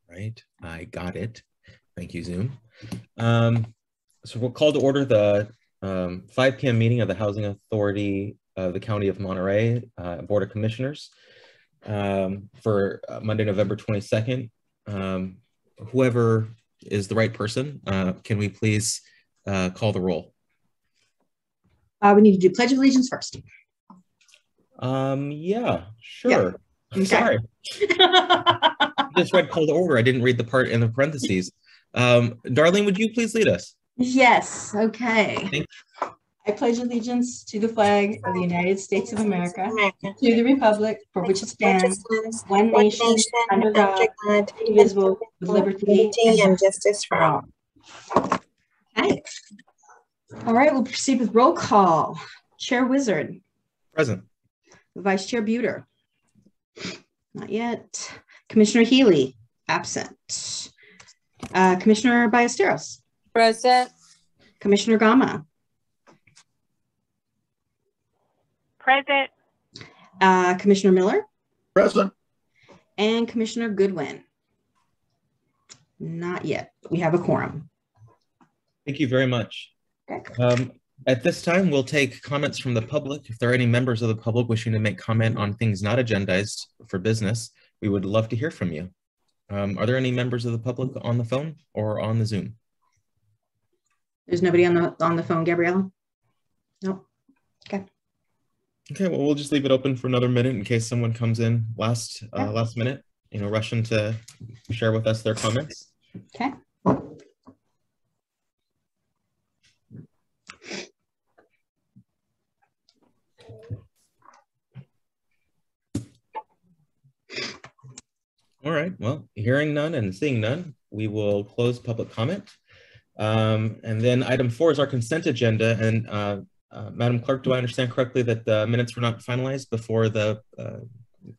Right, I got it. Thank you, Zoom. So we'll call to order the 5 p.m. meeting of the Housing Authority of the County of Monterey Board of Commissioners for Monday, November 22nd. Whoever is the right person, can we please call the roll? We need to do Pledge of Allegiance first. Yeah, sure. Yeah. Okay. Sorry. Just read call to order. I didn't read the part in the parentheses. Darlene, would you please lead us? Yes. Okay. Thank you. I pledge allegiance to the flag of the United States of America, to the republic for which it stands, one nation, under God, indivisible, with liberty and justice for all. Okay. All right, we'll proceed with roll call. Chair Wizard. Present. Vice Chair Buter. Not yet. Commissioner Healy, absent. Commissioner Ballesteros. Present. Commissioner Gama. Present. Commissioner Miller. Present. And Commissioner Goodwin. Not yet. We have a quorum. Thank you very much. Okay. At this time, we'll take comments from the public. If there are any members of the public wishing to make comment on things not agendized for business, we would love to hear from you. Are there any members of the public on the phone or on the Zoom? There's nobody on the phone, Gabriella? Nope. Okay. Okay, well, we'll just leave it open for another minute in case someone comes in last minute, rushing to share with us their comments. Okay. All right, well, hearing none and seeing none, we will close public comment. And then item 4 is our consent agenda. And Madam Clerk, do I understand correctly that the minutes were not finalized before the...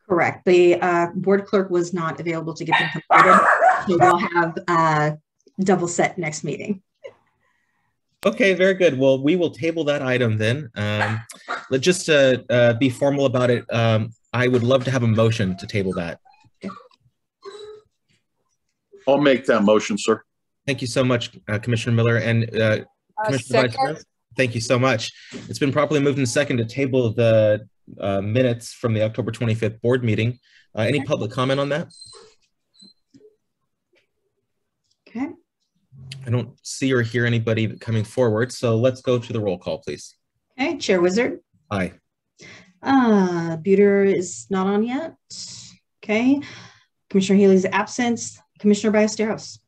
Correct. The board clerk was not available to get them completed. So we'll have double set next meeting. Okay, very good. Well, we will table that item then. Let's just be formal about it. I would love to have a motion to table that. I'll make that motion, sir. Thank you so much, Commissioner Miller and Commissioner Vice President. Thank you so much. It's been properly moved and second to table the minutes from the October 25th board meeting. Any public comment on that? Okay. I don't see or hear anybody coming forward, so let's go to the roll call, please. Okay, Chair Wizard. Aye. Buter is not on yet. Okay. Commissioner Healy's absent. Commissioner Ballesteros.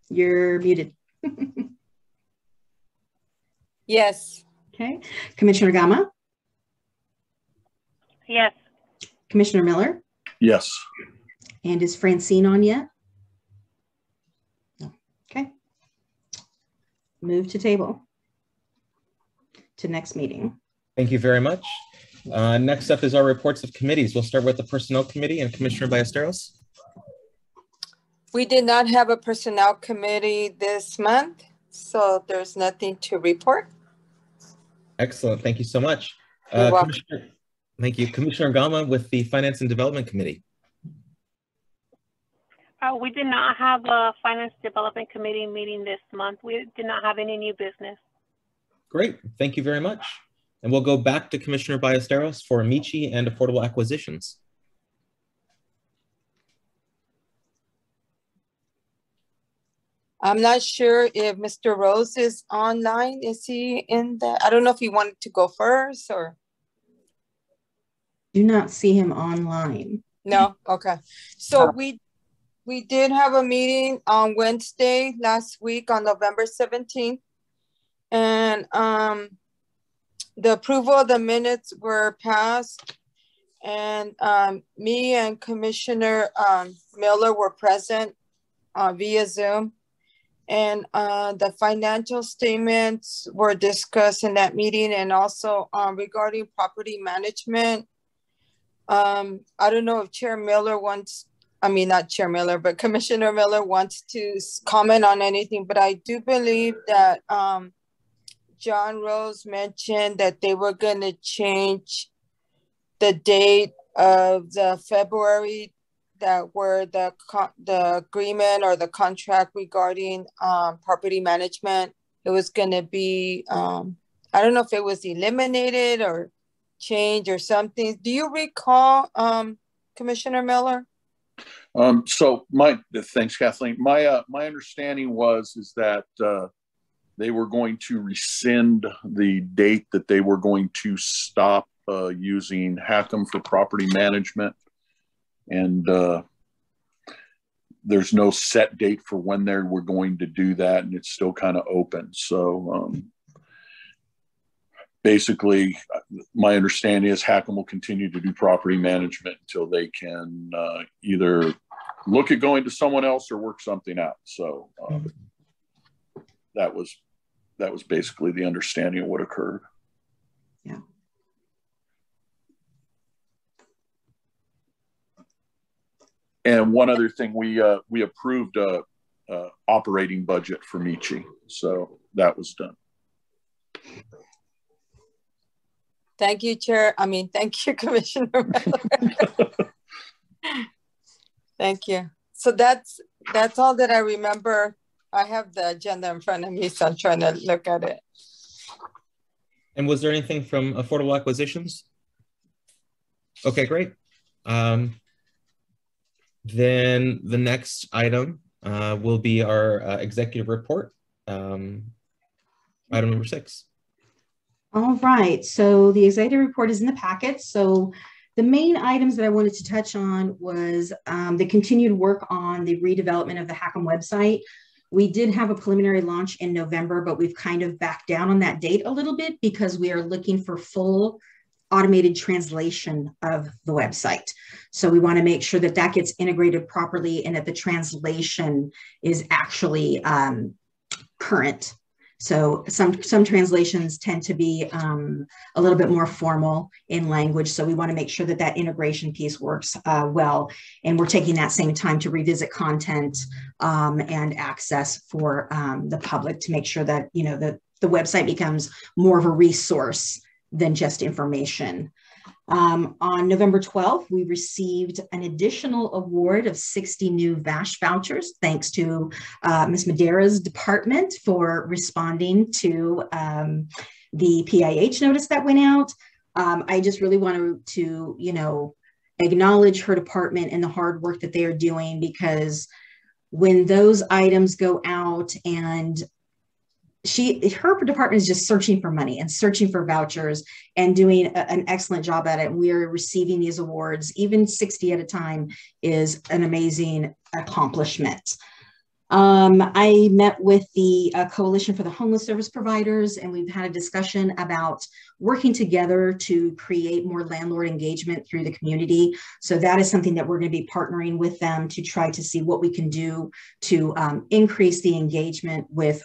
You're muted. Yes. Okay. Commissioner Gama. Yes. Commissioner Miller. Yes. And is Francine on yet? No. Okay. Move to table to next meeting. Thank you very much. Next up is our reports of committees. We'll start with the Personnel Committee and Commissioner Ballesteros. We did not have a personnel committee this month, so there's nothing to report. Excellent. Thank you so much. You're welcome. Thank you. Commissioner Gama with the Finance and Development Committee. We did not have a Finance Development Committee meeting this month. We did not have any new business. Great. Thank you very much. And we'll go back to Commissioner Ballesteros for Amici and Affordable Acquisitions. I'm not sure if Mr. Rose is online. Is he in the, I don't know if he wanted to go first or. Do not see him online. No, okay. So we did have a meeting on Wednesday last week on November 17th. And the approval of the minutes were passed. And me and Commissioner Miller were present via Zoom. And the financial statements were discussed in that meeting, and also regarding property management. I don't know if Chair Miller wants, I mean, not Chair Miller, but Commissioner Miller wants to comment on anything, but I do believe that John Rose mentioned that they were going to change the date of the February that were the agreement or the contract regarding property management. It was going to be, I don't know if it was eliminated or changed or something. Do you recall, Commissioner Miller? Thanks, Kathleen. My understanding is that they were going to rescind the date that they were going to stop using Hackham for property management. And there's no set date for when they were going to do that, and it's still kind of open. So basically, my understanding is Hackham will continue to do property management until they can either look at going to someone else or work something out. So that was basically the understanding of what occurred. Yeah. And one other thing, we approved a operating budget for Michi, so that was done. Thank you, Chair. Thank you, Commissioner Miller. Thank you. So that's all that I remember. I have the agenda in front of me, so I'm trying to look at it. And was there anything from affordable acquisitions? Okay, great. Then the next item will be our executive report, item number 6. All right, so the executive report is in the packet. So the main items that I wanted to touch on was the continued work on the redevelopment of the Hackham website. We did have a preliminary launch in November, but we've kind of backed down on that date a little bit because we are looking for full automated translation of the website. So we want to make sure that that gets integrated properly and that the translation is actually current. So some translations tend to be a little bit more formal in language. So we want to make sure that that integration piece works well. And we're taking that same time to revisit content and access for the public to make sure that, the website becomes more of a resource than just information. On November 12th, we received an additional award of 60 new Vash vouchers, thanks to Ms. Madera's department for responding to the PIH notice that went out. I just really want to acknowledge her department and the hard work that they are doing, because when those items go out and her department is just searching for money and searching for vouchers and doing an excellent job at it. We are receiving these awards, even 60 at a time is an amazing accomplishment. I met with the Coalition for the Homeless Service Providers, and we've had a discussion about working together to create more landlord engagement through the community. So that is something that we're going to be partnering with them to try to see what we can do to increase the engagement with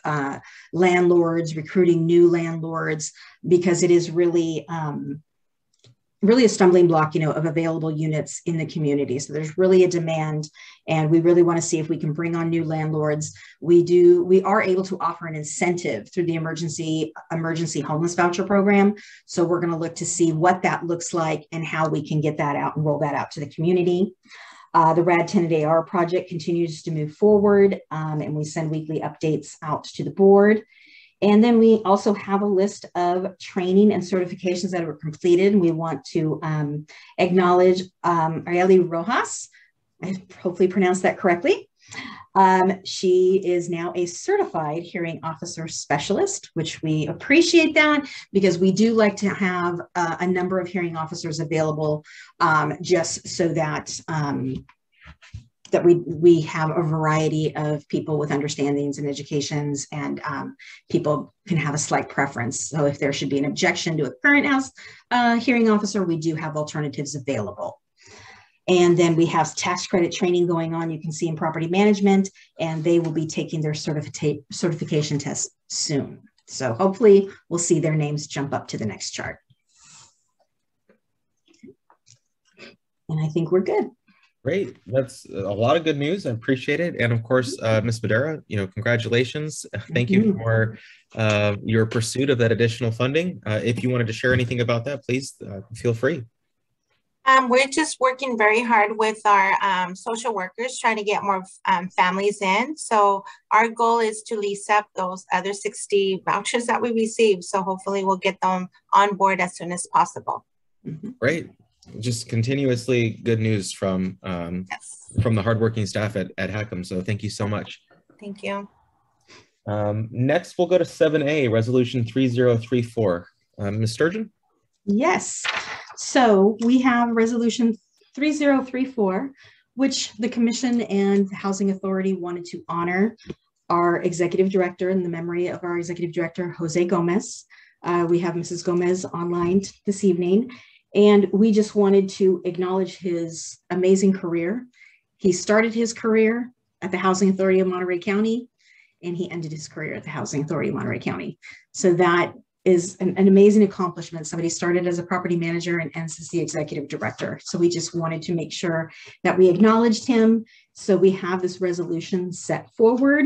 landlords, recruiting new landlords, because it is really a stumbling block, of available units in the community. So there's really a demand, and we really want to see if we can bring on new landlords. We are able to offer an incentive through the emergency homeless voucher program. So we're going to look to see what that looks like and how we can get that out and roll that out to the community. The RAD Tenant AR project continues to move forward, and we send weekly updates out to the board. And then we also have a list of training and certifications that were completed. And we want to acknowledge Arieli Rojas. I hopefully pronounced that correctly. She is now a certified hearing officer specialist, which we appreciate that, because we do like to have a number of hearing officers available just so that that we have a variety of people with understandings and educations, and people can have a slight preference. So if there should be an objection to a current house hearing officer, we do have alternatives available. And then we have tax credit training going on, you can see in property management, and they will be taking their certification test soon. So hopefully we'll see their names jump up to the next chart. And I think we're good. Great. That's a lot of good news. I appreciate it. And of course, Ms. Madera, congratulations. Thank you for your pursuit of that additional funding. If you wanted to share anything about that, please feel free. We're just working very hard with our social workers, trying to get more families in. So our goal is to lease up those other 60 vouchers that we received. So hopefully we'll get them on board as soon as possible. Great. Just continuously good news from the hardworking staff at Hackham. So thank you so much. Thank you. Next, we'll go to 7A, Resolution 3034. Ms. Sturgeon? Yes. So we have Resolution 3034, which the Commission and the Housing Authority wanted to honor our Executive Director in the memory of our Executive Director, Jose Gomez. We have Mrs. Gomez online this evening, and we just wanted to acknowledge his amazing career. He started his career at the Housing Authority of Monterey County, and he ended his career at the Housing Authority of Monterey County. So that is an amazing accomplishment. Somebody started as a property manager and ends as the executive director. So we just wanted to make sure that we acknowledged him. So we have this resolution set forward.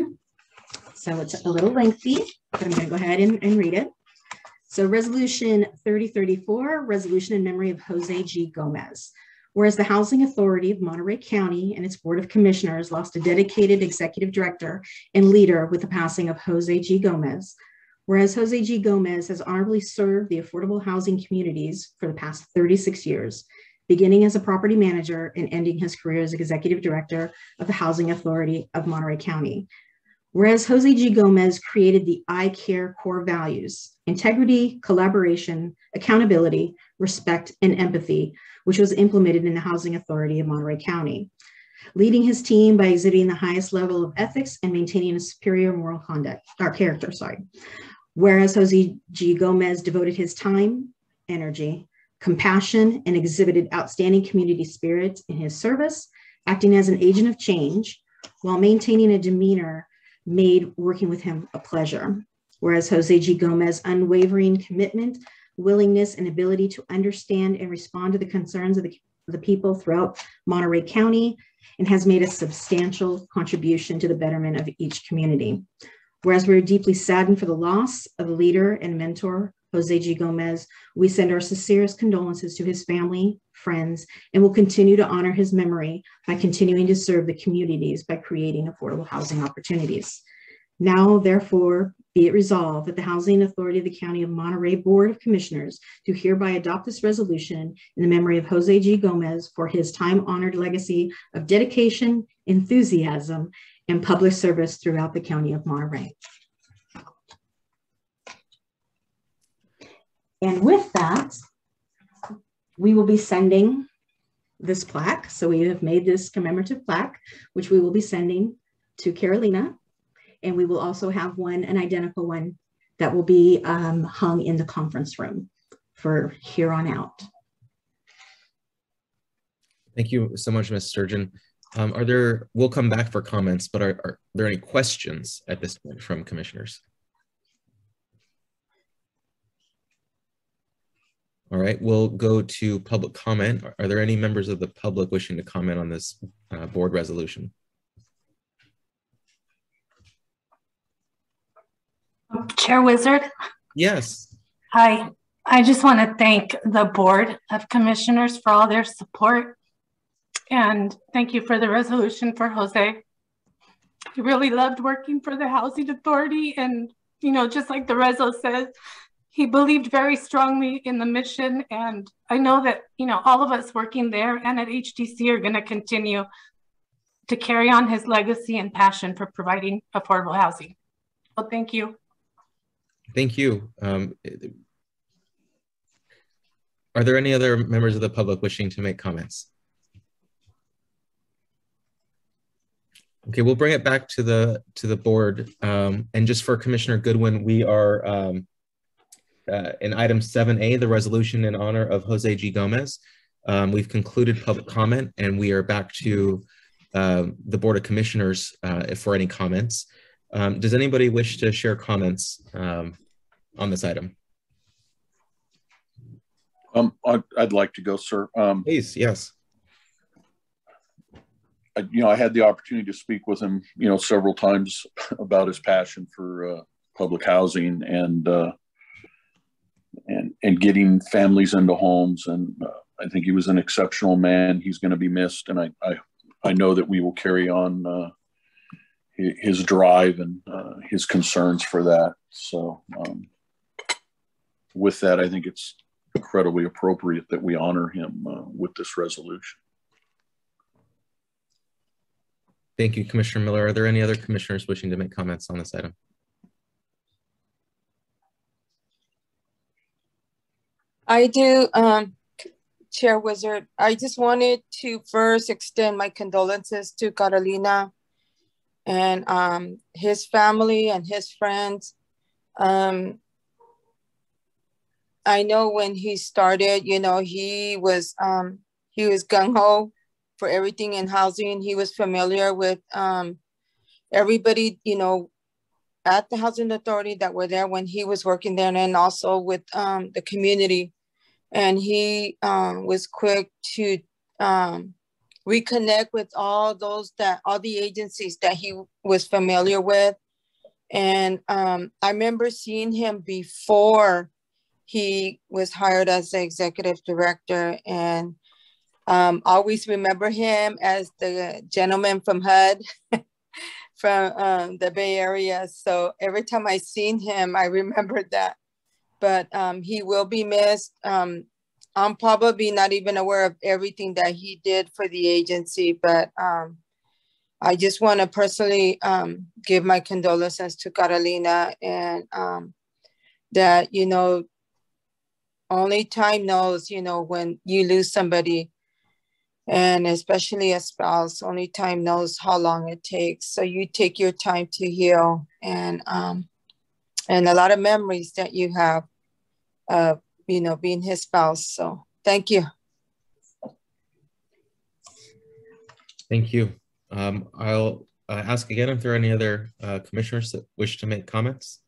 So it's a little lengthy, but I'm going to go ahead and read it. So Resolution 3034, resolution in memory of Jose G. Gomez. Whereas the Housing Authority of Monterey County and its Board of Commissioners lost a dedicated executive director and leader with the passing of Jose G. Gomez. Whereas Jose G. Gomez has honorably served the affordable housing communities for the past 36 years, beginning as a property manager and ending his career as executive director of the Housing Authority of Monterey County. Whereas Jose G. Gomez created the I Care core values, integrity, collaboration, accountability, respect, and empathy, which was implemented in the Housing Authority of Monterey County, leading his team by exhibiting the highest level of ethics and maintaining a superior moral character. Whereas Jose G. Gomez devoted his time, energy, compassion, and exhibited outstanding community spirit in his service, acting as an agent of change while maintaining a demeanor made working with him a pleasure. Whereas Jose G. Gomez's unwavering commitment, willingness, and ability to understand and respond to the concerns of the people throughout Monterey County and has made a substantial contribution to the betterment of each community. Whereas we're deeply saddened for the loss of a leader and mentor, Jose G. Gomez, we send our sincerest condolences to his family, friends, and will continue to honor his memory by continuing to serve the communities by creating affordable housing opportunities. Now, therefore, be it resolved that the Housing Authority of the County of Monterey Board of Commissioners do hereby adopt this resolution in the memory of Jose G. Gomez for his time-honored legacy of dedication, enthusiasm, and public service throughout the County of Monterey. And with that, we will be sending this plaque. So we have made this commemorative plaque, which we will be sending to Carolina. And we will also have an identical one that will be hung in the conference room for here on out. Thank you so much, Ms. Sturgeon. We'll come back for comments, but are there any questions at this point from commissioners? All right, we'll go to public comment. Are there any members of the public wishing to comment on this board resolution? Chair Wizard? Yes. Hi, I just want to thank the Board of Commissioners for all their support. And thank you for the resolution for Jose. He really loved working for the Housing Authority. And, you know, just like the reso says, he believed very strongly in the mission. And I know that, you know, all of us working there and at HDC are going to continue to carry on his legacy and passion for providing affordable housing. Well, thank you. Thank you. Are there any other members of the public wishing to make comments? Okay, we'll bring it back to the board. And just for Commissioner Goodwin, we are in item 7A, the resolution in honor of Jose G. Gomez. We've concluded public comment and we are back to the Board of Commissioners for any comments. Does anybody wish to share comments on this item? I'd like to go, sir. Please, yes. I had the opportunity to speak with him, several times about his passion for public housing and getting families into homes. And I think he was an exceptional man. He's going to be missed, and I know that we will carry on his drive and his concerns for that. So with that, I think it's incredibly appropriate that we honor him with this resolution. Thank you, Commissioner Miller. Are there any other commissioners wishing to make comments on this item? I do, Chair Wizard. I just wanted to first extend my condolences to Carolina and his family and his friends. I know when he started, you know, he was gung-ho for everything in housing. He was familiar with everybody, you know, at the Housing Authority that were there when he was working there, and then also with the community. And he was quick to reconnect with all the agencies that he was familiar with. And I remember seeing him before he was hired as the executive director, and always remember him as the gentleman from HUD, from the Bay Area. So every time I seen him, I remembered that. But he will be missed. I'm probably not even aware of everything that he did for the agency, but I just want to personally give my condolences to Carolina, and that, you know, only time knows, you know, when you lose somebody, and especially a spouse, only time knows how long it takes. So you take your time to heal, and a lot of memories that you have of, you know, being his spouse. So thank you. Thank you. I'll ask again if there are any other commissioners that wish to make comments.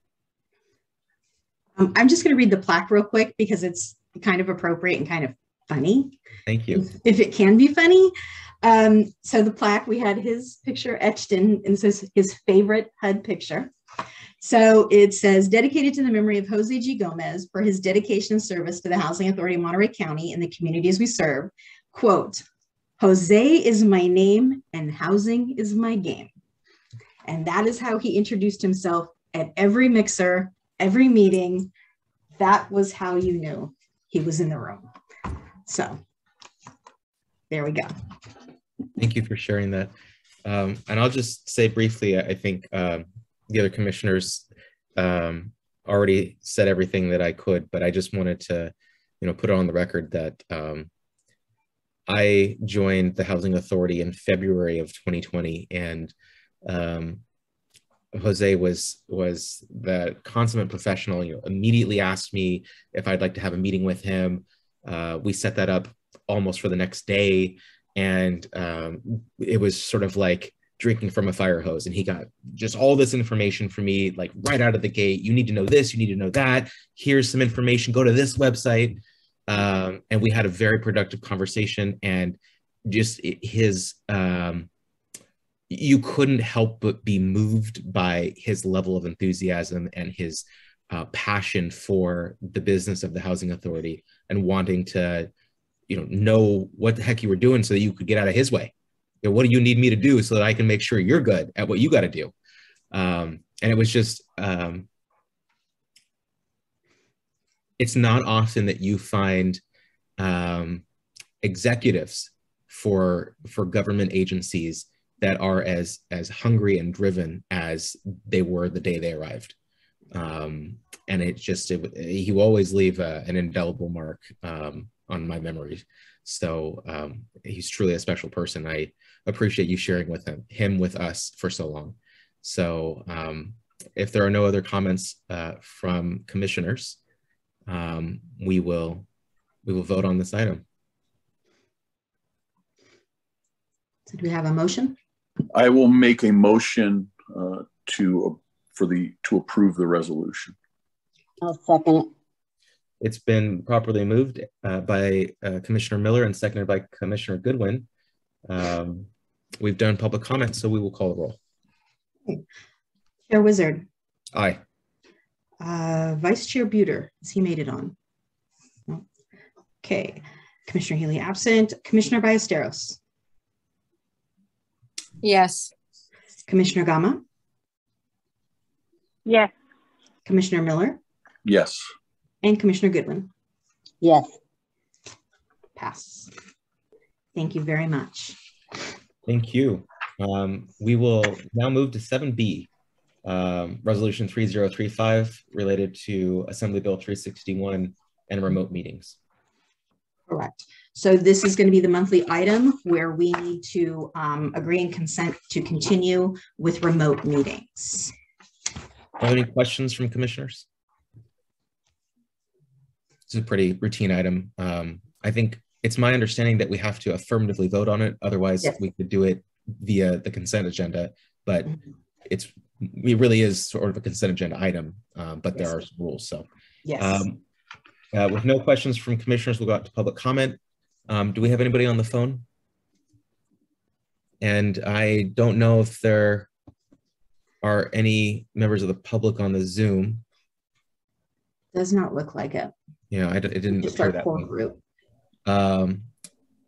I'm just going to read the plaque real quick because it's kind of appropriate and kind of funny. Thank you. If it can be funny. So the plaque, we had his picture etched in, and says his favorite HUD picture. So it says, dedicated to the memory of Jose G. Gomez for his dedication and service to the Housing Authority of Monterey County and the communities we serve. Quote, Jose is my name and housing is my game. And that is how he introduced himself at every mixer, every meeting. That was how you knew he was in the room. So there we go. Thank you for sharing that. And I'll just say briefly, I think the other commissioners already said everything that I could, but I just wanted to, you know, put it on the record that I joined the Housing Authority in February of 2020, and Jose was the consummate professional. You know, immediately asked me if I'd like to have a meeting with him. We set that up almost for the next day, and it was sort of like drinking from a fire hose, and he got just all this information for me, like right out of the gate. You need to know this, you need to know that. Here's some information, go to this website. And we had a very productive conversation, and just his, you couldn't help but be moved by his level of enthusiasm and his passion for the business of the Housing Authority, and wanting to, you know what the heck you were doing so that you could get out of his way. You know, what do you need me to do so that I can make sure you're good at what you got to do? And it was just, it's not often that you find executives for government agencies that are as hungry and driven as they were the day they arrived. And he will always leave an indelible mark on my memory. So he's truly a special person. I appreciate you sharing with him with us for so long. So if there are no other comments from commissioners, we will vote on this item. So do we have a motion? I will make a motion to approve the resolution. I'll second it. It's been properly moved by Commissioner Miller and seconded by Commissioner Goodwin. We've done public comment, so we will call the roll. Chair Wizard. Aye. Vice Chair Buter, has he made it on? No. Okay. Commissioner Healy absent. Commissioner Ballesteros. Yes. Commissioner Gama. Yes. Commissioner Miller. Yes. And Commissioner Goodwin. Yes. Pass. Thank you very much. Thank you. We will now move to 7B, Resolution 3035 related to Assembly Bill 361 and remote meetings. Correct. So this is going to be the monthly item where we need to agree and consent to continue with remote meetings. Are there any questions from commissioners? It's a pretty routine item. I think it's my understanding that we have to affirmatively vote on it. Otherwise, yes, we could do it via the consent agenda, but it really is sort of a consent agenda item, but there are some rules. So yes. With no questions from commissioners, we'll go out to public comment. Do we have anybody on the phone? And I don't know if there are any members of the public on the Zoom. Does not look like it. Yeah, it didn't just appear our that core way. group.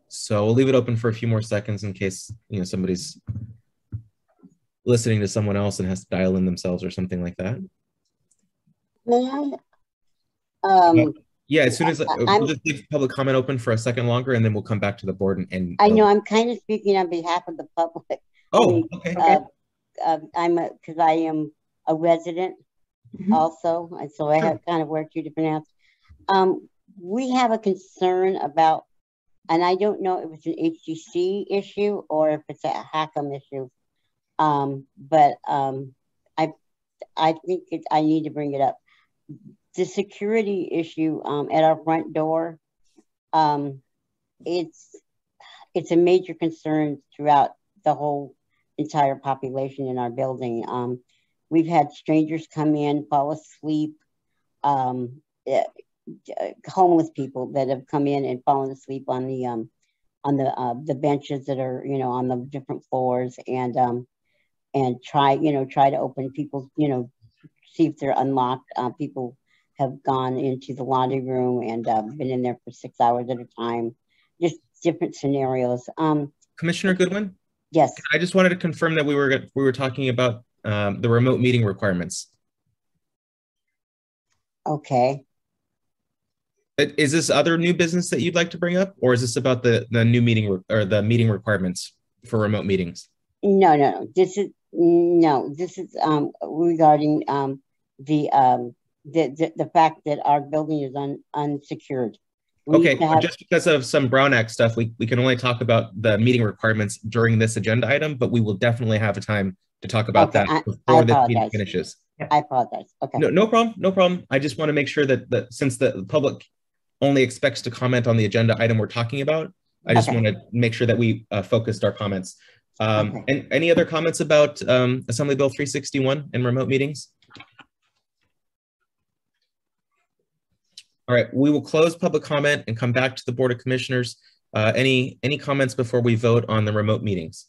So we'll leave it open for a few more seconds in case somebody's listening to someone else and has to dial in themselves or something like that. May I? Yeah, as soon as we'll just leave public comment open for a second longer, and then we'll come back to the board and I know I'm kind of speaking on behalf of the public. Oh, okay. Because I am a resident also, and so I have kind of wear two different hats. We have a concern about, and I don't know if it's an HGC issue or if it's a HACM issue, but I think I need to bring it up. The security issue at our front door, it's a major concern throughout the whole entire population in our building. We've had strangers come in, fall asleep, homeless people that have come in and fallen asleep on the benches that are on the different floors, and try to open people's see if they're unlocked. People have gone into the laundry room and been in there for 6 hours at a time. Just different scenarios. Commissioner Goodwin? Yes. I just wanted to confirm that we were talking about the remote meeting requirements. Okay. Is this other new business that you'd like to bring up, or is this about the new meeting or the meeting requirements for remote meetings? No. This is regarding the fact that our building is unsecured. Okay, just because of some Brown Act stuff, we can only talk about the meeting requirements during this agenda item, but we will definitely have a time to talk about that before this meeting finishes. I apologize. Okay. No problem. I just want to make sure that since the public only expects to comment on the agenda item we're talking about, I just want to make sure that we focused our comments. And any other comments about Assembly Bill 361 and remote meetings? All right, we will close public comment and come back to the Board of Commissioners. Any comments before we vote on the remote meetings?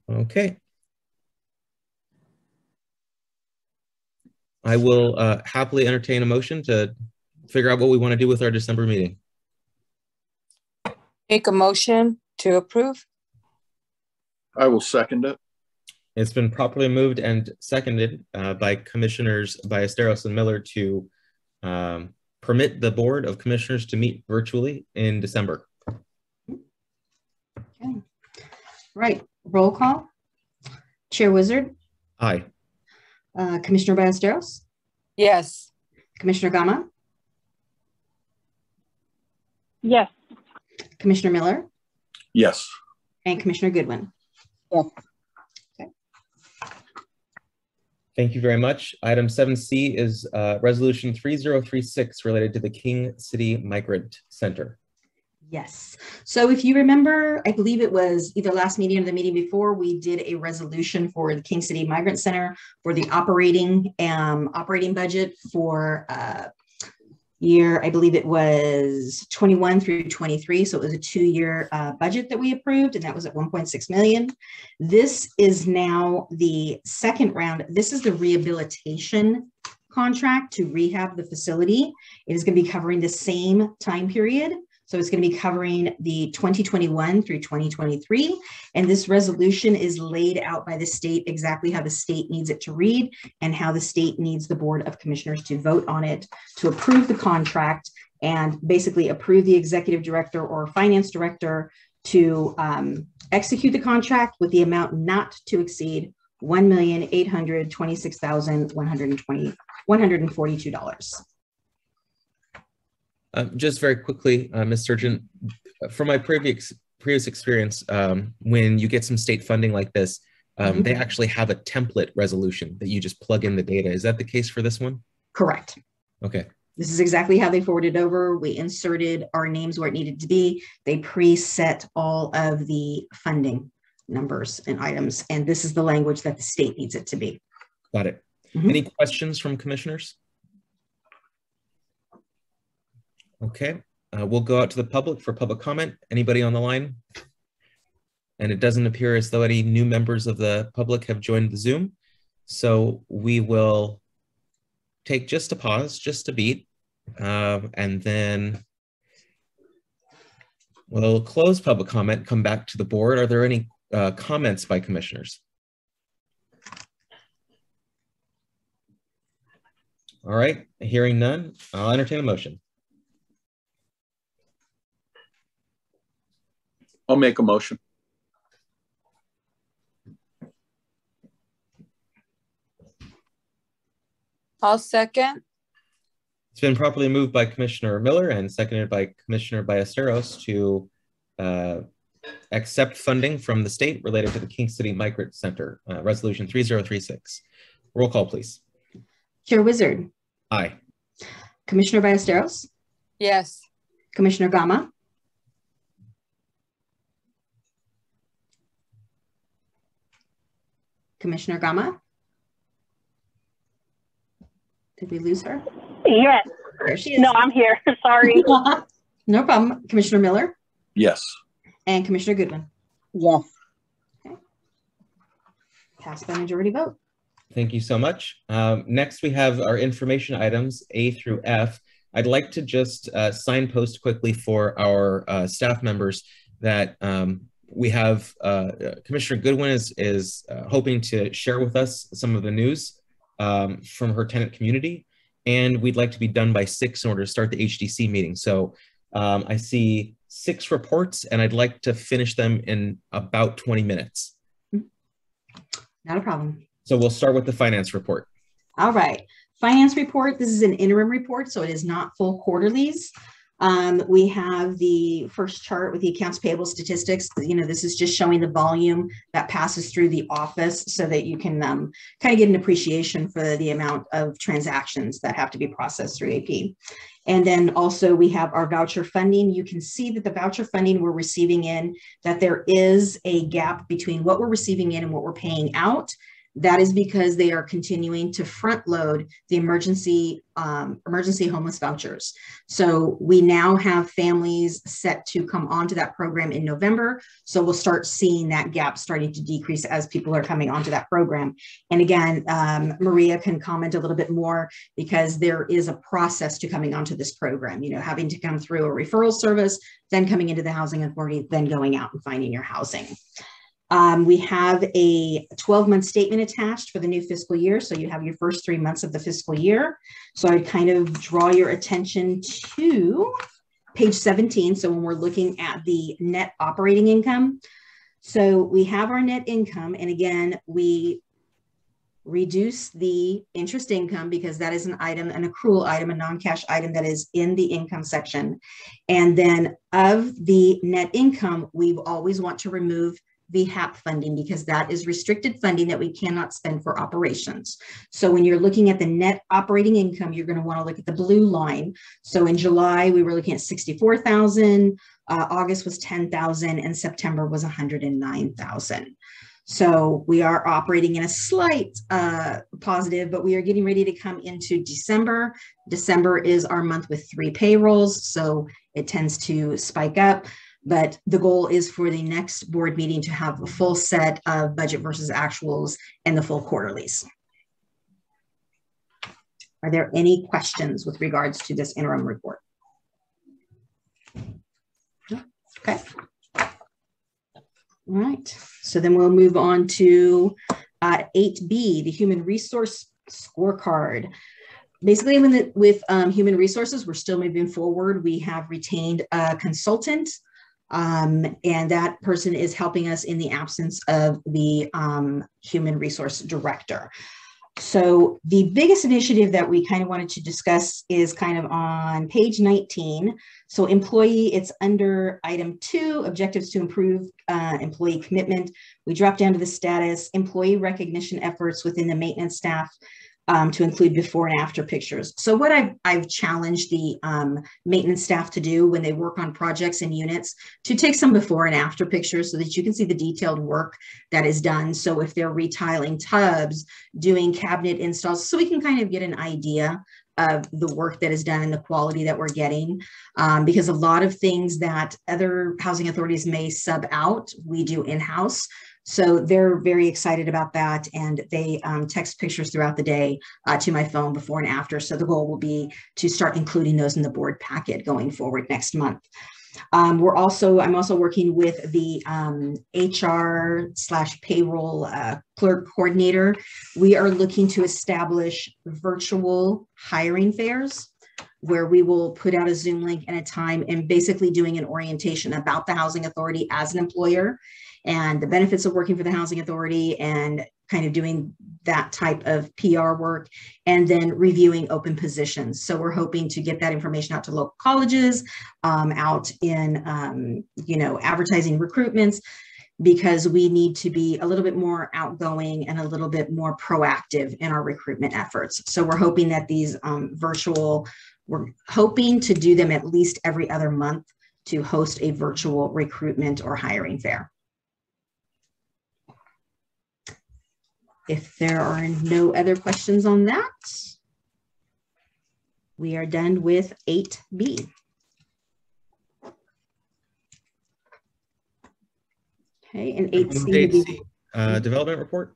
Okay. I will happily entertain a motion to figure out what we want to do with our December meeting. Make a motion to approve. I will second it. It's been properly moved and seconded by Commissioners Ballesteros and Miller to permit the Board of Commissioners to meet virtually in December. Okay. Right. Roll call. Chair Wizard. Aye. Commissioner Ballesteros. Yes. Commissioner Gama. Yes. Commissioner Miller. Yes. And Commissioner Goodwin. Yes. Thank you very much. Item 7C is Resolution 3036 related to the King City Migrant Center. Yes. So if you remember, I believe it was either last meeting or the meeting before, we did a resolution for the King City Migrant Center for the operating budget for year, I believe it was 21 through 23. So it was a 2-year budget that we approved, and that was at 1.6 million. This is now the second round. This is the rehabilitation contract to rehab the facility. It is going to be covering the same time period. So it's going to be covering the 2021 through 2023. And this resolution is laid out by the state exactly how the state needs it to read and how the state needs the Board of Commissioners to vote on it to approve the contract and basically approve the executive director or finance director to execute the contract with the amount not to exceed $1,826,142. Just very quickly, Ms. Surgeon, from my previous experience, when you get some state funding like this, they actually have a template resolution that you just plug in the data. Is that the case for this one? Correct. Okay. This is exactly how they forwarded over. We inserted our names where it needed to be. They preset all of the funding numbers and items, and this is the language that the state needs it to be. Got it. Any questions from commissioners? Okay, we'll go out to the public for public comment. Anybody on the line? And it doesn't appear as though any new members of the public have joined the Zoom. So we will take just a pause, just a beat, and then we'll close public comment, come back to the board. Are there any comments by commissioners? All right, hearing none, I'll entertain a motion. I'll make a motion. I'll second. It's been properly moved by Commissioner Miller and seconded by Commissioner Ballesteros to accept funding from the state related to the King City Migrant Center, Resolution 3036. Roll call, please. Chair Wizard. Aye. Commissioner Ballesteros. Yes. Commissioner Gama. Commissioner Gama. Did we lose her? Yes. There she is. No, I'm here. Sorry. No problem. Commissioner Miller. Yes. And Commissioner Goodwin. Yes. Okay. Pass by majority vote. Thank you so much. Next, we have our information items A through F. I'd like to just signpost quickly for our staff members that we have Commissioner Goodwin is hoping to share with us some of the news from her tenant community, and we'd like to be done by 6 in order to start the HDC meeting. So I see 6 reports, and I'd like to finish them in about 20 minutes. Not a problem. So we'll start with the finance report. All right. Finance report. This is an interim report, so it is not full quarterlies. We have the first chart with the accounts payable statistics. You know, this is just showing the volume that passes through the office so that you can kind of get an appreciation for the amount of transactions that have to be processed through AP. And then also we have our voucher funding. You can see that the voucher funding we're receiving in, that there is a gap between what we're receiving in and what we're paying out. That is because they are continuing to front load the emergency homeless vouchers. So we now have families set to come onto that program in November. So we'll start seeing that gap starting to decrease as people are coming onto that program. And again, Maria can comment a little bit more because there is a process to coming onto this program, you know, having to come through a referral service, then coming into the housing authority, then going out and finding your housing. We have a 12-month statement attached for the new fiscal year. So you have your first 3 months of the fiscal year. So I kind of draw your attention to page 17. So when we're looking at the net operating income, so we have our net income. And again, we reduce the interest income because that is an item, an accrual item, a non-cash item that is in the income section. And then of the net income, we always want to remove the HAP funding because that is restricted funding that we cannot spend for operations. So when you're looking at the net operating income, you're going to want to look at the blue line. So in July, we were looking at 64,000, August was 10,000, and September was 109,000. So we are operating in a slight positive, but we are getting ready to come into December. December is our month with 3 payrolls, so it tends to spike up. But the goal is for the next board meeting to have a full set of budget versus actuals and the full quarterlies. Are there any questions with regards to this interim report? Okay. All right. So then we'll move on to 8B, the human resource scorecard. Basically, with human resources, we're still moving forward. We have retained a consultant, and that person is helping us in the absence of the human resource director. So the biggest initiative that we kind of wanted to discuss is kind of on page 19. So employee, it's under item 2, objectives to improve employee commitment. We drop down to the status, employee recognition efforts within the maintenance staff to include before and after pictures. So what I've challenged the maintenance staff to do when they work on projects and units, to take some before and after pictures so that you can see the detailed work that is done. So if they're retiling tubs, doing cabinet installs, so we can kind of get an idea of the work that is done and the quality that we're getting. Because a lot of things that other housing authorities may sub out, we do in-house. So they're very excited about that, and they text pictures throughout the day to my phone before and after. So the goal will be to start including those in the board packet going forward next month. I'm also working with the HR/payroll clerk coordinator. We are looking to establish virtual hiring fairs where we will put out a Zoom link and a time and basically doing an orientation about the housing authority as an employer and the benefits of working for the housing authority, and kind of doing that type of PR work, and then reviewing open positions. So we're hoping to get that information out to local colleges, out in, advertising recruitments, because we need to be a little bit more outgoing and a little bit more proactive in our recruitment efforts. So we're hoping that these we're hoping to do them at least every other month to host a virtual recruitment or hiring fair. If there are no other questions on that, we are done with 8B. Okay, and 8C. Development report.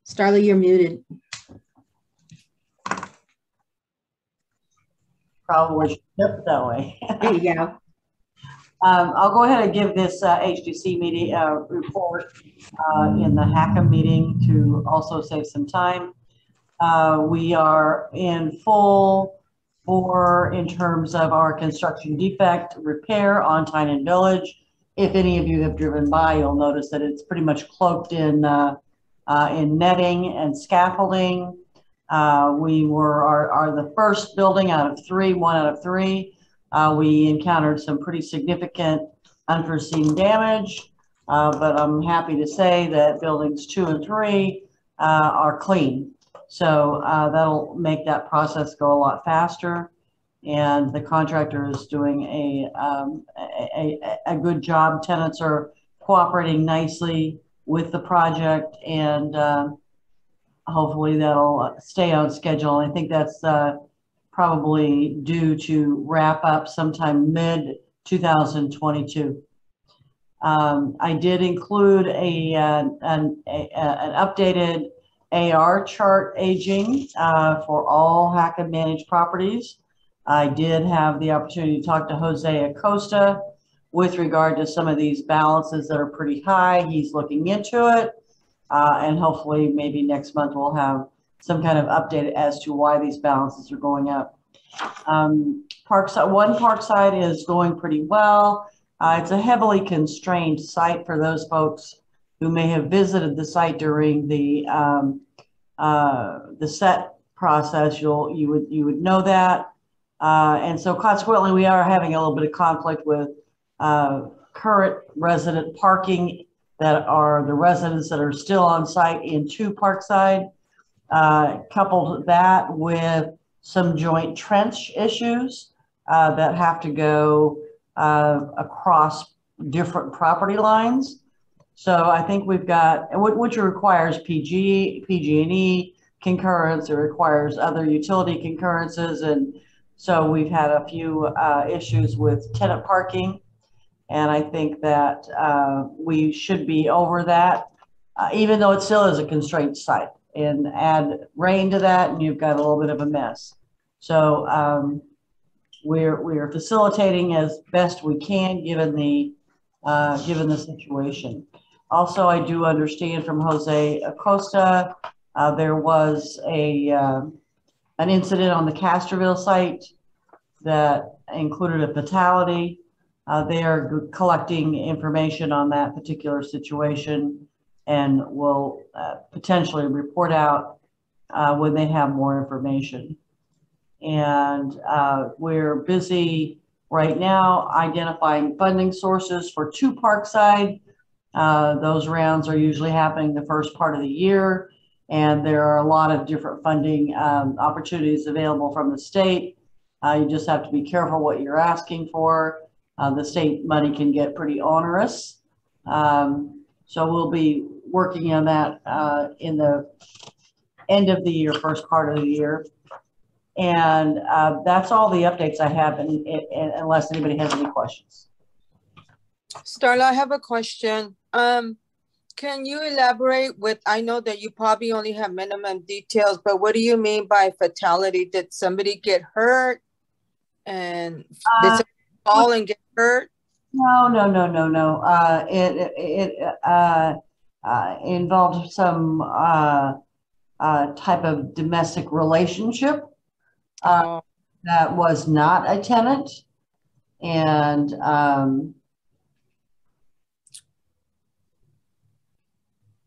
Starla, you're muted. Probably should flip that way. There you go. I'll go ahead and give this HDC meeting report in the HACM meeting to also save some time. We are in full bore in terms of our construction defect repair on Tyne and Village. If any of you have driven by, you'll notice that it's pretty much cloaked in netting and scaffolding. We are the first building out of 3, 1 out of 3. We encountered some pretty significant unforeseen damage, but I'm happy to say that buildings 2 and 3 are clean. So that'll make that process go a lot faster. And the contractor is doing a good job. Tenants are cooperating nicely with the project, and hopefully that'll stay on schedule. I think that's probably due to wrap up sometime mid-2022. I did include an updated AR chart aging for all HACM managed properties. I did have the opportunity to talk to Jose Acosta with regard to some of these balances that are pretty high. He's looking into it, and hopefully maybe next month we'll have some kind of update as to why these balances are going up. Parkside is going pretty well. It's a heavily constrained site for those folks who may have visited the site during the set process. You would know that, and so consequently we are having a little bit of conflict with current resident parking that are the residents that are still on site into Parkside. Coupled that with some joint trench issues that have to go across different property lines. So I think we've got, which requires PG&E concurrence, it requires other utility concurrences, and so we've had a few issues with tenant parking. And I think that we should be over that, even though it still is a constrained site. And add rain to that, and you've got a little bit of a mess. So we're facilitating as best we can given the situation. Also, I do understand from Jose Acosta, there was an incident on the Castroville site that included a fatality. They are collecting information on that particular situation and will potentially report out when they have more information. And we're busy right now identifying funding sources for 2 Parkside. Those rounds are usually happening the first part of the year, and there are a lot of different funding opportunities available from the state. You just have to be careful what you're asking for. The state money can get pretty onerous. So we'll be working on that in the end of the year, first part of the year. And that's all the updates I have, unless anybody has any questions. Starla, I have a question. Can you elaborate with, I know that you probably only have minimum details, but what do you mean by fatality? Did somebody get hurt? And did somebody fall and get hurt? No. It involved some type of domestic relationship that was not a tenant. And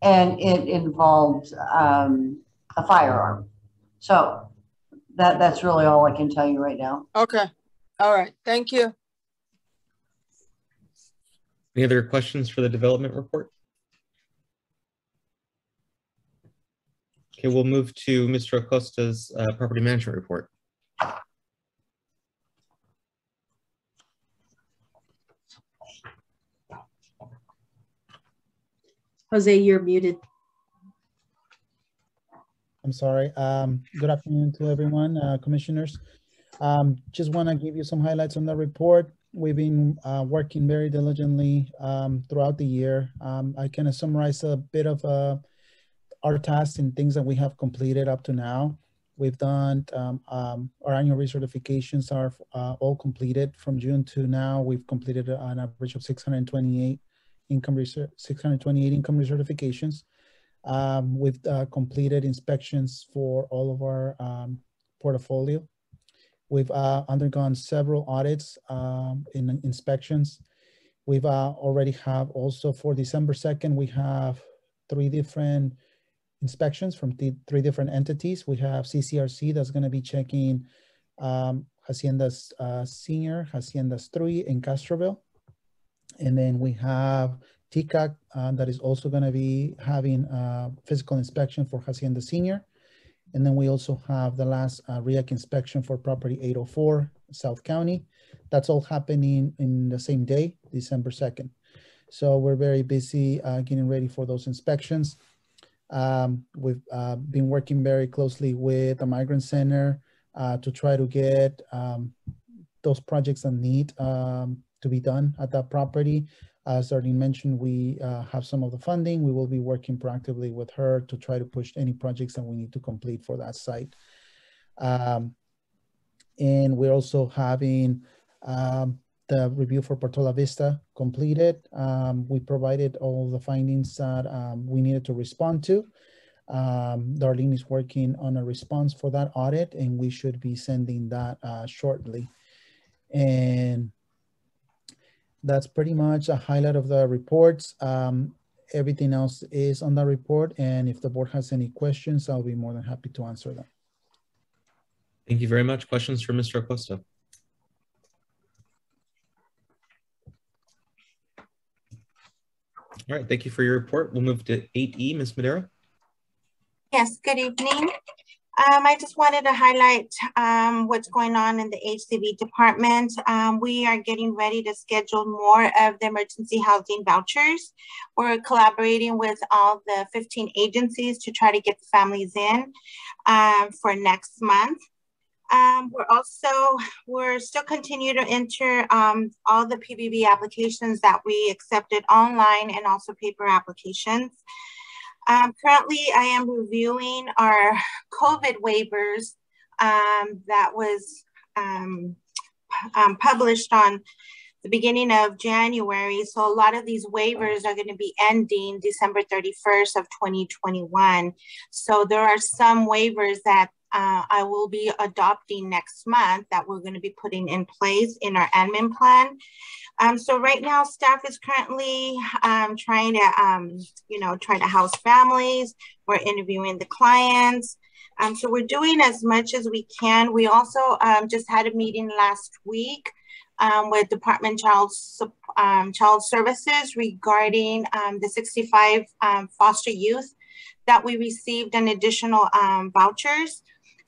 it involved a firearm. So that's really all I can tell you right now. Okay. All right. Thank you. Any other questions for the development report? Okay, we'll move to Mr. Acosta's property management report. Jose, you're muted. I'm sorry. Good afternoon to everyone, commissioners. Just want to give you some highlights on the report. We've been working very diligently throughout the year. I kind of summarize a bit of our tasks and things that we have completed up to now. We've done our annual recertifications are all completed from June to now. We've completed an average of 628 income recertifications. We've completed inspections for all of our portfolio. We've undergone several audits in inspections. We've already have also for December 2nd, we have 3 different inspections from 3 different entities. We have CCRC that's going to be checking Haciendas Senior, Haciendas 3 in Castroville. And then we have TCAC that is also going to be having a physical inspection for Hacienda Senior. And then we also have the last REAC inspection for property 804, South County. That's all happening in the same day, December 2nd. So we're very busy getting ready for those inspections. We've been working very closely with the Migrant Center to try to get those projects that need to be done at that property. As Darlene mentioned, we have some of the funding. We will be working proactively with her to try to push any projects that we need to complete for that site. And we're also having the review for Portola Vista completed. We provided all the findings that we needed to respond to. Darlene is working on a response for that audit, and we should be sending that shortly. And that's pretty much a highlight of the reports. Everything else is on the report, and if the board has any questions, I'll be more than happy to answer them. Thank you very much. Questions for Mr. Acosta? All right, thank you for your report. We'll move to 8E, Ms. Madera. Yes, good evening. I just wanted to highlight what's going on in the HCV department. We are getting ready to schedule more of the emergency housing vouchers. We're collaborating with all the 15 agencies to try to get the families in for next month. We're still continue to enter all the PBB applications that we accepted online and also paper applications. Currently, I am reviewing our COVID waivers that was published on the beginning of January. So a lot of these waivers are going to be ending December 31st of 2021. So there are some waivers that I will be adopting next month that we're going to be putting in place in our admin plan. So right now, staff is currently trying to, try to house families. We're interviewing the clients. So we're doing as much as we can. We also just had a meeting last week with Department Child Services regarding the 65 foster youth that we received an additional vouchers.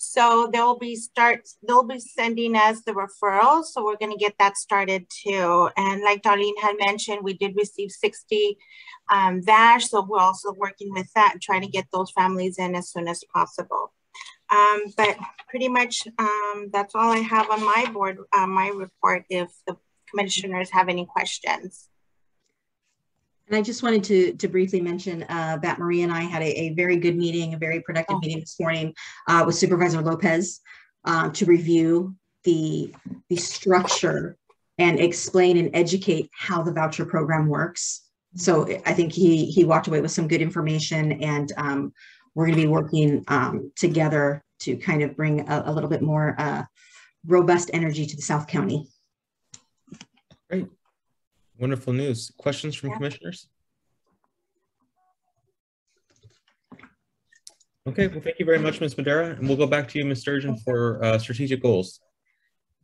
So they'll be sending us the referrals. So we're going to get that started too. And like Darlene had mentioned, we did receive 60 Vash. So we're also working with that and trying to get those families in as soon as possible. But pretty much that's all I have on my board, my report, if the commissioners have any questions. And I just wanted to briefly mention that Marie and I had a very good meeting, a very productive meeting this morning with Supervisor Lopez to review the structure and explain and educate how the voucher program works. So I think he walked away with some good information, and we're going to be working together to kind of bring a little bit more robust energy to the South County. Great. Wonderful news. Questions from commissioners? Okay, well, thank you very much, Ms. Madera. And we'll go back to you, Ms. Sturgeon, for strategic goals.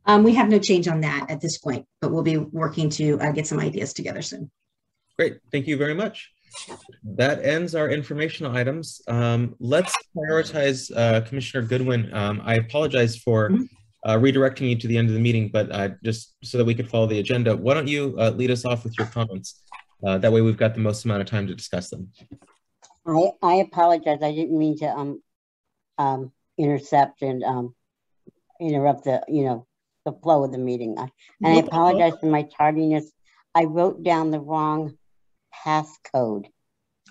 We have no change on that at this point, but we'll be working to get some ideas together soon. Great, thank you very much. That ends our informational items. Let's prioritize Commissioner Goodwin. I apologize for redirecting you to the end of the meeting, but just so that we could follow the agenda, why don't you lead us off with your comments? That way we've got the most amount of time to discuss them. I apologize. I didn't mean to intercept and interrupt the the flow of the meeting. And I apologize for my tardiness. I wrote down the wrong passcode,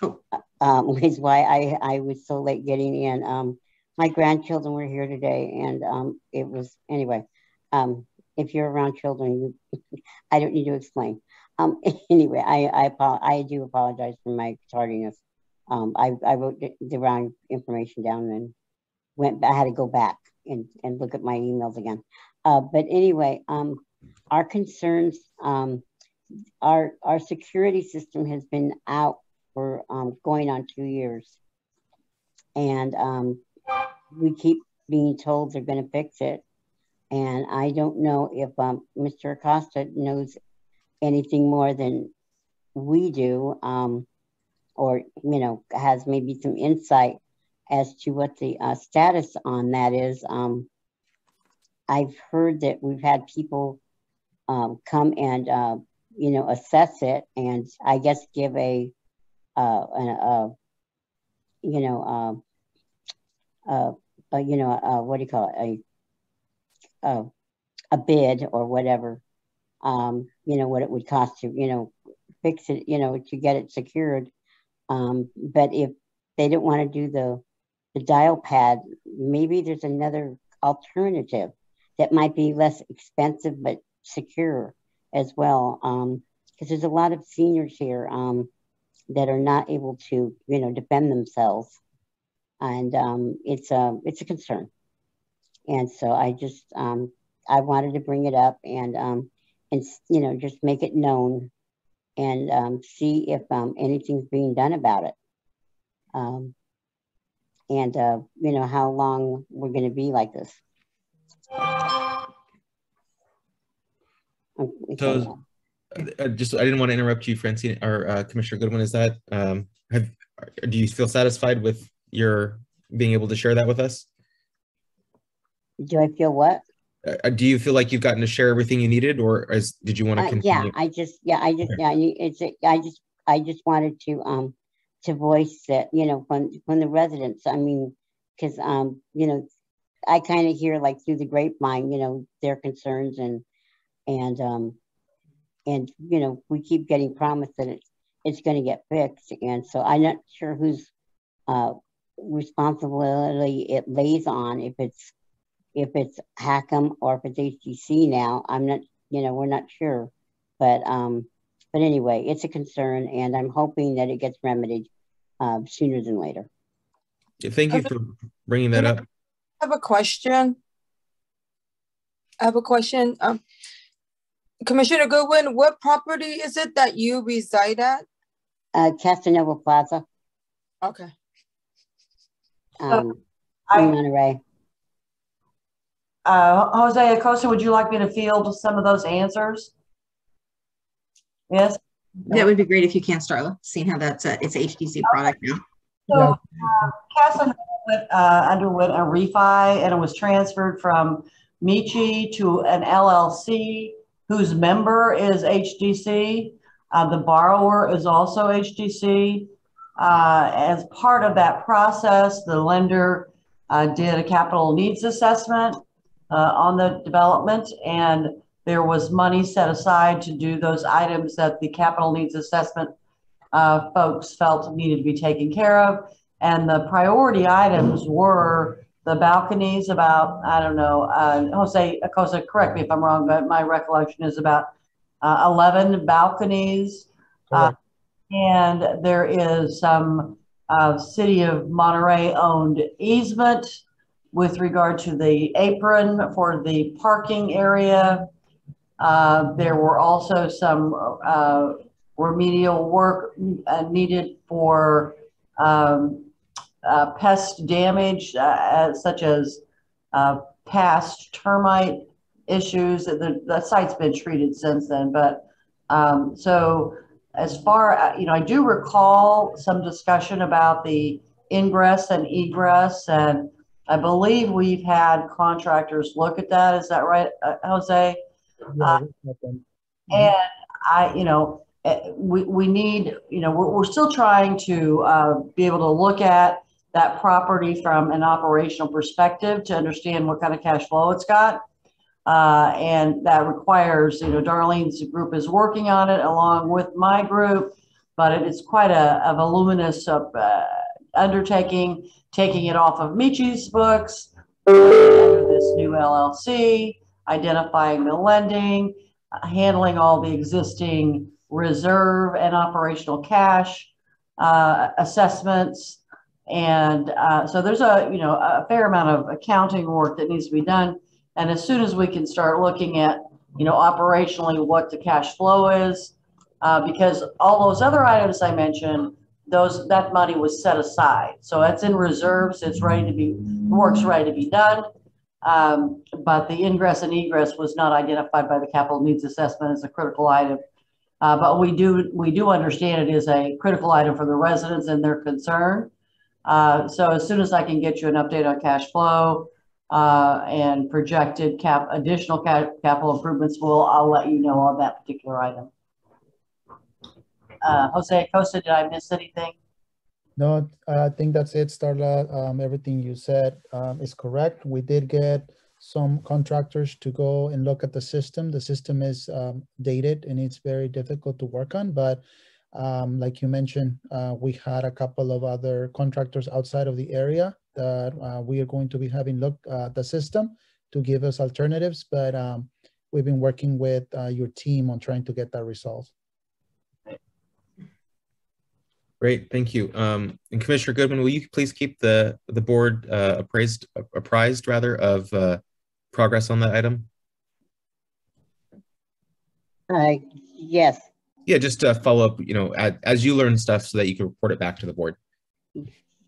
which is why I was so late getting in. My grandchildren were here today, and it was, anyway, if you're around children, I don't need to explain. Anyway, I do apologize for my tardiness. I wrote the wrong information down and I had to go back and look at my emails again. But anyway, our concerns, our security system has been out for going on 2 years. And we keep being told they're going to fix it. And I don't know if Mr. Acosta knows anything more than we do, or, has maybe some insight as to what the status on that is. I've heard that we've had people come and, assess it and I guess give what do you call it? A bid or whatever, what it would cost to, fix it, to get it secured. But if they don't want to do the dial pad, maybe there's another alternative that might be less expensive but secure as well. Because there's a lot of seniors here that are not able to, defend themselves, and it's a concern. And so I just I wanted to bring it up and just make it known and see if anything's being done about it. And how long we're going to be like this. So I didn't want to interrupt you, Francine, or Commissioner Goodwin. Is that, do you feel satisfied with your being able to share that with us? Do I feel what? Do you feel like you've gotten to share everything you needed, or did you want to continue? I just wanted to voice that, from the residents. I mean, because I kind of hear like through the grapevine, you know, their concerns and you know, we keep getting promised that it's going to get fixed, and so I'm not sure whose responsibility it lays on, if it's Hackham or if it's HDC now. I'm not, you know, we're not sure, but anyway, it's a concern, and I'm hoping that it gets remedied sooner than later. Yeah, thank you for bringing that up. I have a question. Commissioner Goodwin, what property is it that you reside at? Casanova Plaza. Okay. In Monterey. Jose Acosta, would you like me to field some of those answers? Yes? That would be great if you can, Starla, seeing how that's it's a HDC product now. So Casanova underwent a refi, and it was transferred from Michi to an LLC whose member is HDC. The borrower is also HDC. As part of that process, the lender did a capital needs assessment on the development, and there was money set aside to do those items that the capital needs assessment folks felt needed to be taken care of. And the priority items were the balconies, about, I don't know, Jose Acosta, correct me if I'm wrong, but my recollection is about 11 balconies. And there is some City of Monterey owned easement with regard to the apron for the parking area. There were also some remedial work needed for pest damage, such as past termite issues. The site's been treated since then, but so as far, you know, I do recall some discussion about the ingress and egress, and I believe we've had contractors look at that. Is that right, Jose? Yeah, and you know, we need, you know, we're still trying to be able to look at that property from an operational perspective to understand what kind of cash flow it's got. And that requires, you know, Darlene's group is working on it along with my group, but it's quite a voluminous undertaking, taking it off of Michi's books under this new LLC, identifying the lending, handling all the existing reserve and operational cash assessments. And so there's a fair amount of accounting work that needs to be done. And as soon as we can start looking at, you know, operationally what the cash flow is, because all those other items I mentioned, that money was set aside. So it's in reserves, it's ready to be, work's ready to be done. But the ingress and egress was not identified by the capital needs assessment as a critical item. But we do understand it is a critical item for the residents and their concern. So as soon as I can get you an update on cash flow and projected additional capital improvements, I'll let you know on that particular item. Jose Acosta, did I miss anything? No, I think that's it, Starla. Everything you said is correct. We did get some contractors to go and look at the system. The system is dated and it's very difficult to work on, but like you mentioned, we had a couple of other contractors outside of the area that we are going to be having look at the system to give us alternatives, but we've been working with your team on trying to get that resolved. Great, thank you. And Commissioner Goodwin, will you please keep the board apprised of progress on that item? Yes. Yeah, just follow up, you know, as you learn stuff so that you can report it back to the board.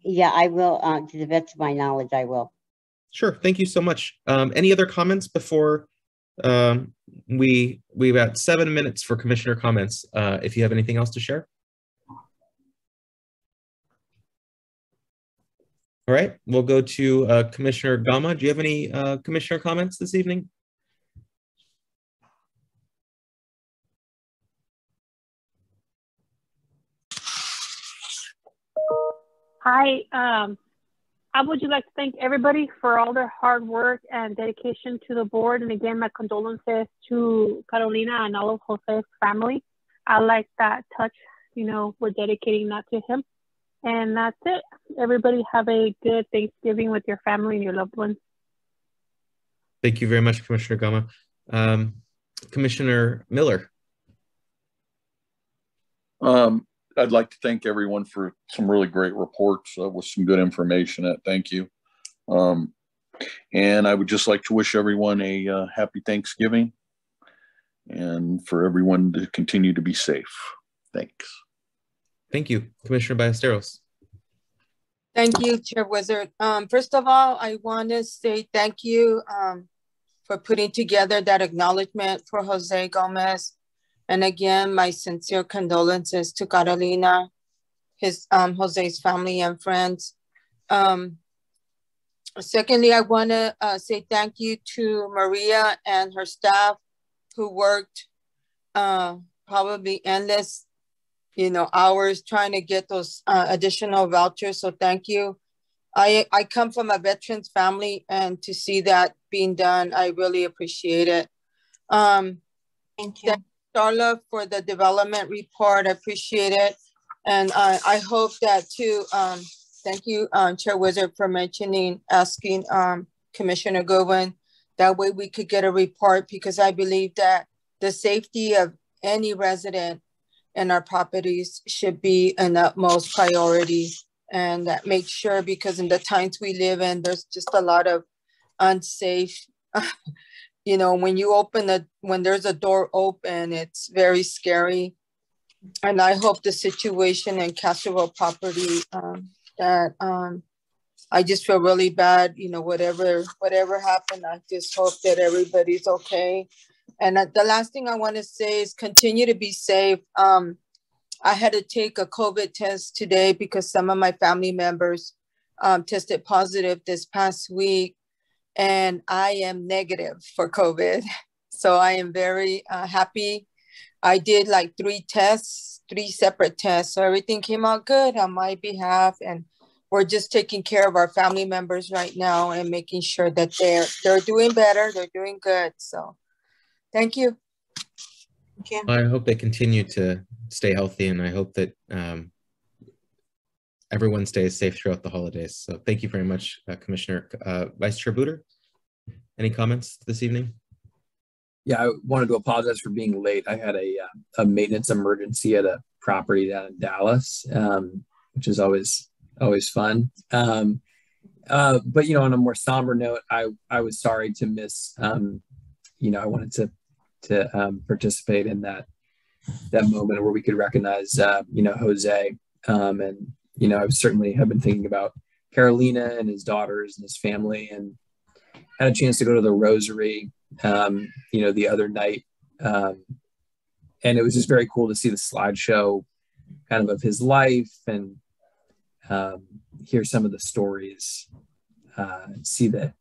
Yeah, I will. To the best of my knowledge, I will. Sure, thank you so much. Any other comments before we've got 7 minutes for commissioner comments, if you have anything else to share? All right, we'll go to Commissioner Gama. Do you have any commissioner comments this evening? Hi, I would just like to thank everybody for all their hard work and dedication to the board. And again, my condolences to Carolina and all of Jose's family. I like that touch, you know, we're dedicating that to him. And that's it. Everybody have a good Thanksgiving with your family and your loved ones. Thank you very much, Commissioner Gama. Commissioner Miller. I'd like to thank everyone for some really great reports with some good information. Thank you. And I would just like to wish everyone a happy Thanksgiving and for everyone to continue to be safe. Thanks. Thank you. Commissioner Ballesteros. Thank you, Chair Wizard. First of all, I want to say thank you for putting together that acknowledgement for Jose Gomez. And again, my sincere condolences to Carolina, his Jose's family and friends. Secondly, I want to say thank you to Maria and her staff who worked probably endless, you know, hours trying to get those additional vouchers. So thank you. I come from a veterans family, and to see that being done, I really appreciate it. Thank you. Darla, for the development report. I appreciate it. And I hope that too, thank you, Chair Wizard, for asking Commissioner Goodwin. That way we could get a report, because I believe that the safety of any resident in our properties should be an utmost priority. And that make sure, because in the times we live in, there's just a lot of unsafe, you know, when there's a door open, it's very scary. And I hope the situation in Castroville property, I just feel really bad, you know, whatever happened, I just hope that everybody's okay. And the last thing I want to say is continue to be safe. I had to take a COVID test today because some of my family members tested positive this past week. And I am negative for COVID. So I am very happy. I did like 3 separate tests. So everything came out good on my behalf. And we're just taking care of our family members right now and making sure that they're doing better. They're doing good. So thank you. Thank you. I hope they continue to stay healthy, and I hope that everyone stays safe throughout the holidays. So thank you very much, Commissioner. Vice Chair Buter, any comments this evening? Yeah, I wanted to apologize for being late. I had a maintenance emergency at a property down in Dallas, which is always fun. But, you know, on a more somber note, I was sorry to miss, you know, I wanted to participate in that moment where we could recognize, you know, Jose. And, you know, I certainly have been thinking about Carolina and his daughters and his family, and had a chance to go to the Rosary, you know, the other night. And it was just very cool to see the slideshow kind of his life, and hear some of the stories, see the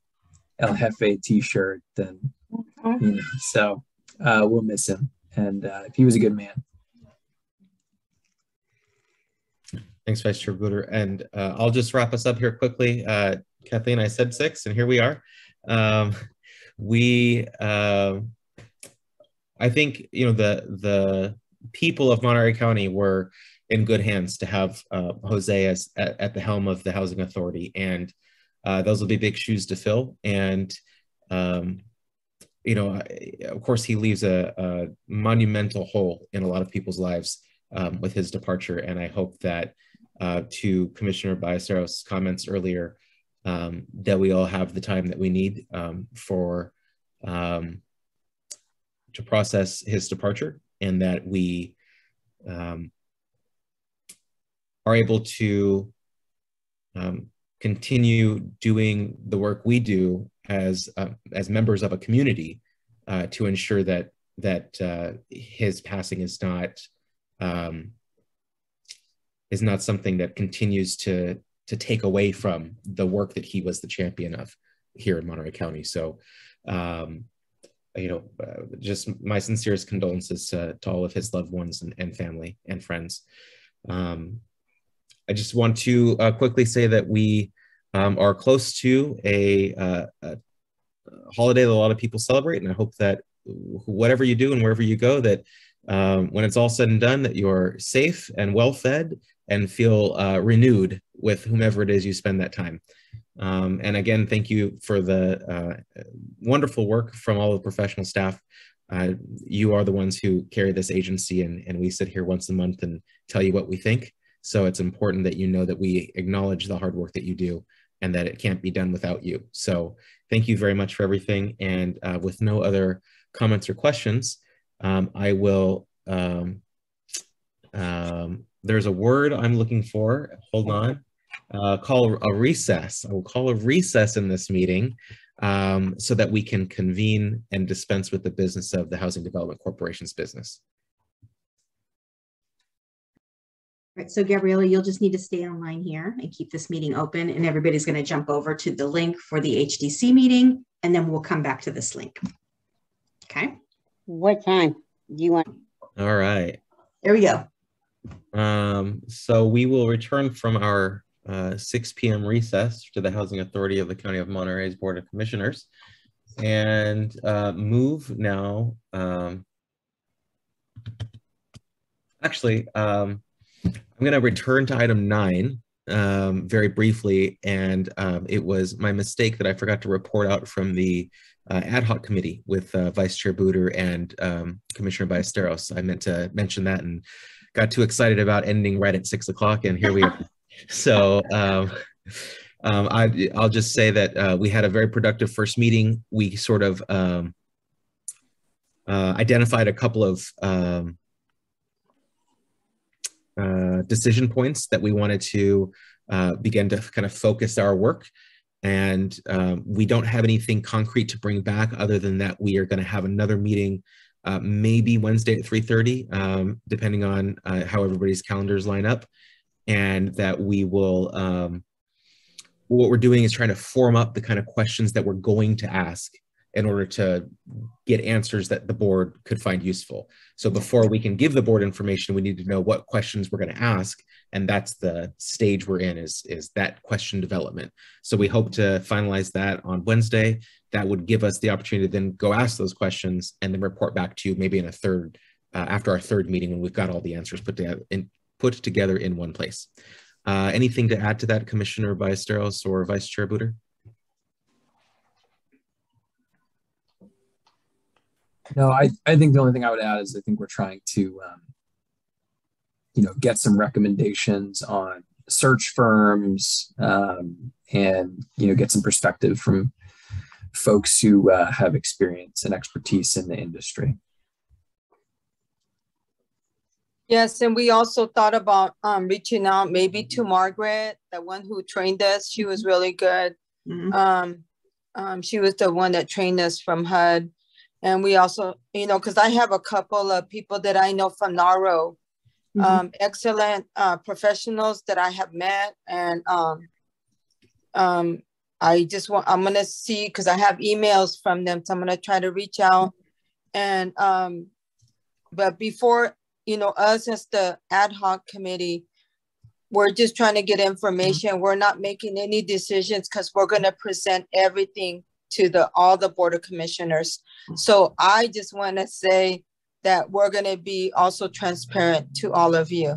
El Jefe t-shirt, and, you know, so we'll miss him. And he was a good man. Thanks, Vice Chair Buter. And I'll just wrap us up here quickly. Kathleen, I said 6, and here we are. I think, you know, the people of Monterey County were in good hands to have Jose at the helm of the Housing Authority, and those will be big shoes to fill. And you know, of course, he leaves a monumental hole in a lot of people's lives with his departure. And I hope that, to Commissioner Ballesteros' comments earlier, that we all have the time that we need to process his departure, and that we are able to continue doing the work we do as members of a community, to ensure that his passing is not something that continues to take away from the work that he was the champion of here in Monterey County. So, you know, just my sincerest condolences to all of his loved ones and family and friends. I just want to quickly say that we are close to a holiday that a lot of people celebrate. And I hope that whatever you do and wherever you go, that when it's all said and done, that you're safe and well fed and feel renewed with whomever it is you spend that time. And again, thank you for the wonderful work from all the professional staff. You are the ones who carry this agency, and we sit here once a month and tell you what we think. So it's important that you know that we acknowledge the hard work that you do and that it can't be done without you. So thank you very much for everything. And with no other comments or questions, I will, there's a word I'm looking for, hold on, call a recess. I will call a recess in this meeting so that we can convene and dispense with the business of the Housing Development Corporation's business. Right, so Gabriella, you'll just need to stay online here and keep this meeting open, and everybody's going to jump over to the link for the HDC meeting, and then we'll come back to this link. Okay. What time do you want? All right. There we go. So we will return from our 6 p.m. recess to the Housing Authority of the County of Monterey's Board of Commissioners and move now. I'm going to return to item 9 very briefly, and it was my mistake that I forgot to report out from the ad hoc committee with Vice Chair Booter and Commissioner Ballesteros. I meant to mention that and got too excited about ending right at 6 o'clock, and here we are. So I'll just say that we had a very productive first meeting. We sort of identified a couple of decision points that we wanted to begin to kind of focus our work. And we don't have anything concrete to bring back other than that we are going to have another meeting maybe Wednesday at 3:30, depending on how everybody's calendars line up. And that we will, what we're doing is trying to form up the kind of questions that we're going to ask in order to get answers that the board could find useful. So before we can give the board information, we need to know what questions we're going to ask. And that's the stage we're in, is that question development. So we hope to finalize that on Wednesday. That would give us the opportunity to then go ask those questions and then report back to you maybe in a third, after our third meeting when we've got all the answers put together in one place. Anything to add to that, Commissioner Ballesteros or Vice Chair Booter? No, I think the only thing I would add is I think we're trying to, get some recommendations on search firms and, get some perspective from folks who have experience and expertise in the industry. Yes, and we also thought about reaching out maybe to Margaret, the one who trained us. She was really good. Mm-hmm. She was the one that trained us from HUD. And we also, because I have a couple of people that I know from NARO, excellent professionals that I have met. And I'm going to see, because I have emails from them, so I'm going to try to reach out. And, but before, us as the ad hoc committee, we're just trying to get information. We're not making any decisions because we're going to present everything to all the Board of Commissioners. So I just want to say that we're going to be also transparent to all of you.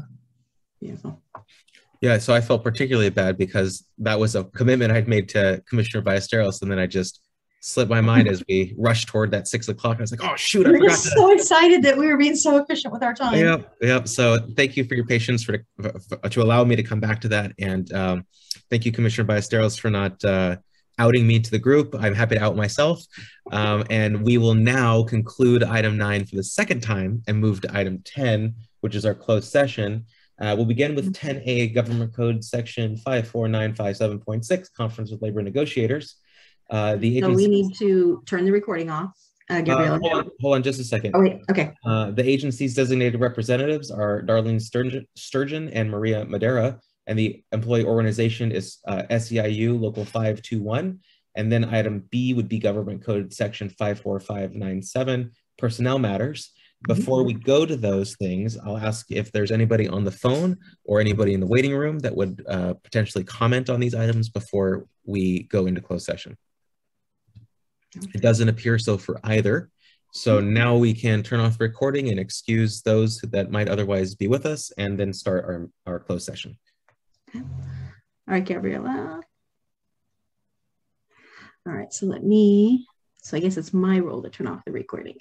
Yeah, so I felt particularly bad because that was a commitment I'd made to Commissioner Ballesteros, and then I just slipped my mind as we rushed toward that 6 o'clock. I was like, oh shoot, I forgot. We were just so excited that we were being so efficient with our time. Yeah. So thank you for your patience to allow me to come back to that. And thank you, Commissioner Ballesteros, for not outing me to the group. I'm happy to out myself. And we will now conclude item 9 for the second time and move to item 10, which is our closed session. We'll begin with 10A Government Code Section 54957.6, Conference with Labor Negotiators. The agency. So we need to turn the recording off. Gabriella. Hold on just a second. Oh, wait. Okay. The agency's designated representatives are Darlene Sturgeon and Maria Madera, and the employee organization is SEIU Local 521. And then item B would be Government Code Section 54597, Personnel Matters. Before we go to those things, I'll ask if there's anybody on the phone or anybody in the waiting room that would potentially comment on these items before we go into closed session. It doesn't appear so for either. So now we can turn off recording and excuse those that might otherwise be with us and then start our closed session. Okay. All right, Gabriella. All right, so I guess it's my role to turn off the recording.